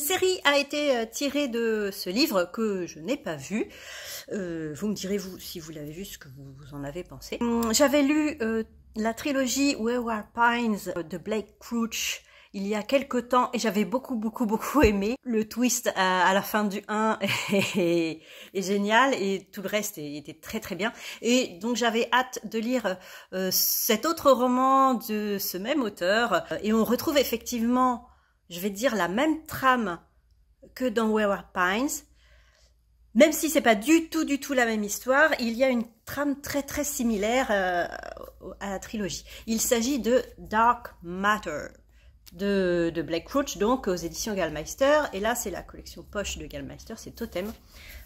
série a été tirée de ce livre que je n'ai pas vu. Vous me direz, vous, si vous l'avez vu, ce que vous en avez pensé. J'avais lu la trilogie Where Were Pines de Blake Crouch il y a quelque temps et j'avais beaucoup aimé. Le twist à la fin du 1 est génial et tout le reste était très bien. Et donc j'avais hâte de lire cet autre roman de ce même auteur. Et on retrouve effectivement, je vais dire, la même trame que dans Where Were Pines. Même si c'est pas du tout la même histoire, il y a une trame très similaire à la trilogie. Il s'agit de Dark Matter de Blake Crouch, donc aux éditions Gallmeister. Et là, c'est la collection poche de Gallmeister, c'est Totem.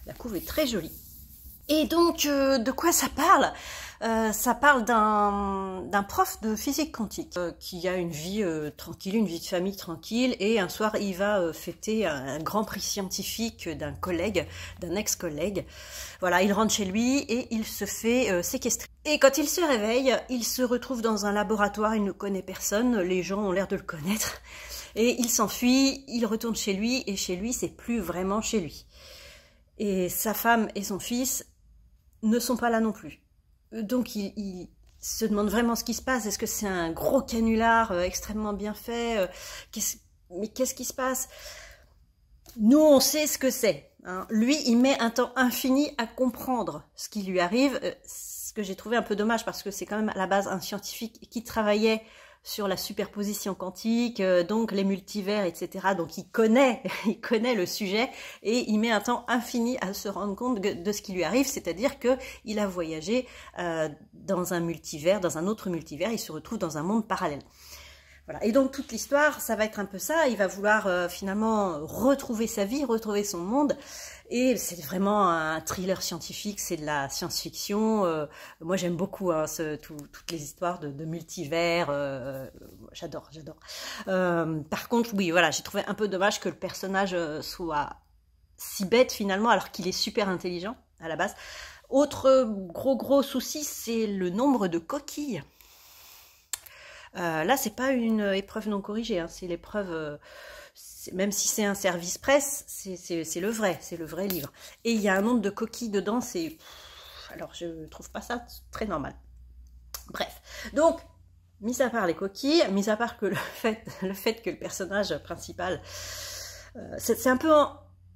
La couve est très jolie. Et donc, de quoi ça parle? Ça parle d'un prof de physique quantique qui a une vie tranquille, une vie de famille tranquille, et un soir il va fêter un grand prix scientifique d'un collègue, d'un ex-collègue. Voilà, il rentre chez lui et il se fait séquestrer. Et quand il se réveille, il se retrouve dans un laboratoire, il ne connaît personne, les gens ont l'air de le connaître, et il s'enfuit, il retourne chez lui, et chez lui c'est plus vraiment chez lui. Et sa femme et son fils ne sont pas là non plus. Donc il se demande vraiment ce qui se passe. Est-ce que c'est un gros canular extrêmement bien fait? Mais qu'est-ce qui se passe? Nous, on sait ce que c'est. Hein. Lui, il met un temps infini à comprendre ce qui lui arrive. Ce que j'ai trouvé un peu dommage parce que c'est quand même à la base un scientifique qui travaillait sur la superposition quantique, donc les multivers, etc. Donc il connaît le sujet et il met un temps infini à se rendre compte de ce qui lui arrive, c'est-à-dire que il a voyagé dans un multivers, dans un autre multivers, il se retrouve dans un monde parallèle. Voilà. Et donc toute l'histoire, ça va être un peu ça. Il va vouloir finalement retrouver sa vie, retrouver son monde. Et c'est vraiment un thriller scientifique, c'est de la science-fiction. Moi j'aime beaucoup hein, toutes les histoires de multivers. J'adore. Par contre, oui, voilà, j'ai trouvé un peu dommage que le personnage soit si bête finalement, alors qu'il est super intelligent à la base. Autre gros souci, c'est le nombre de coquilles. Là, c'est pas une épreuve non corrigée, hein, c'est l'épreuve, même si c'est un service presse, c'est le vrai livre. Et il y a un nombre de coquilles dedans, c'est... Alors, je trouve pas ça très normal. Bref, donc, mis à part les coquilles, mis à part que le fait que le personnage principal... c'est un peu...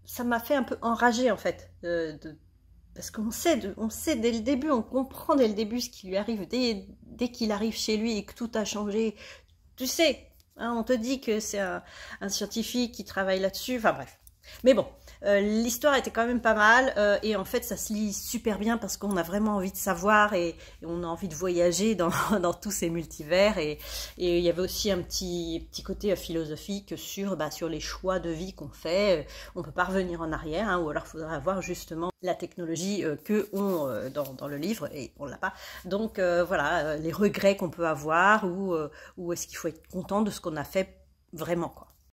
Ça m'a fait un peu enrager, en fait, parce qu'on sait dès le début, on comprend dès le début ce qui lui arrive, dès qu'il arrive chez lui et que tout a changé. Tu sais, hein, on te dit que c'est un scientifique qui travaille là-dessus, enfin bref. Mais bon, l'histoire était quand même pas mal et en fait ça se lit super bien parce qu'on a vraiment envie de savoir et on a envie de voyager dans tous ces multivers et il y avait aussi un petit côté philosophique sur les choix de vie qu'on fait. On peut pas revenir en arrière hein, ou alors il faudra avoir justement la technologie que ont dans le livre et on l'a pas. Donc voilà, les regrets qu'on peut avoir ou est-ce qu'il faut être content de ce qu'on a fait vraiment quoi.